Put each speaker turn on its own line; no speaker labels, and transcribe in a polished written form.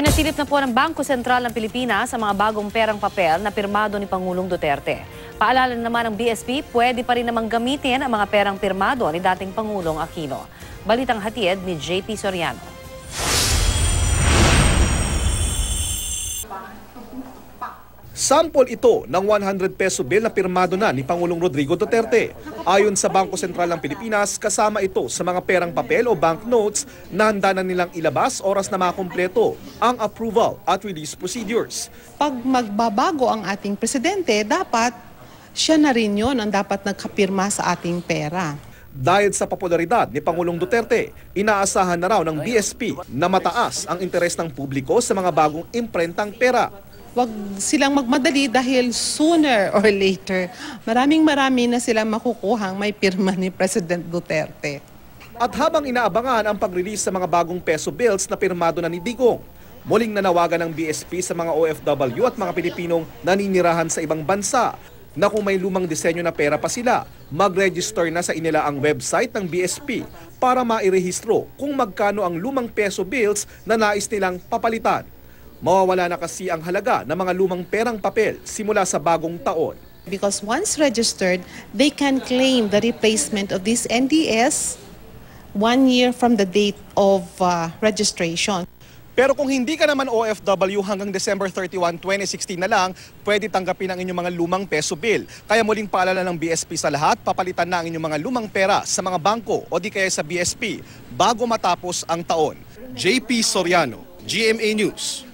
Ipinasilip na po ng Bangko Sentral ng Pilipinas sa mga bagong perang papel na pirmado ni Pangulong Duterte. Paalala naman ng BSP, pwede pa rin namang gamitin ang mga perang pirmado ni dating Pangulong Aquino. Balitang hatid ni JP Soriano.
Sample ito ng 100 peso bill na pirmado na ni Pangulong Rodrigo Duterte. Ayon sa Bangko Sentral ng Pilipinas, kasama ito sa mga perang papel o banknotes na handa na nilang ilabas oras na makumpleto ang approval at release procedures.
Pag magbabago ang ating presidente, dapat siya na rin yun ang dapat nagkapirma sa ating pera.
Dahil sa popularidad ni Pangulong Duterte, inaasahan na raw ng BSP na mataas ang interes ng publiko sa mga bagong imprentang pera.
Huwag silang magmadali dahil sooner or later, maraming na silang makukuhang may pirma ni President Duterte.
At habang inaabangan ang pag-release sa mga bagong peso bills na pirmado na ni Digong, muling nanawagan ng BSP sa mga OFW at mga Pilipinong naninirahan sa ibang bansa na kung may lumang disenyo na pera pa sila, mag-register na sa inila ang website ng BSP para mairehistro kung magkano ang lumang peso bills na nais nilang papalitan. Mawawala na kasi ang halaga ng mga lumang perang papel simula sa bagong taon.
Because once registered, they can claim the replacement of this NDS 1 year from the date of registration.
Pero kung hindi ka naman OFW hanggang December 31, 2016 na lang, pwede tanggapin ang inyong mga lumang peso bill. Kaya muling paalala ng BSP sa lahat, papalitan na ang inyong mga lumang pera sa mga bangko o di kaya sa BSP bago matapos ang taon. JP Soriano, GMA News.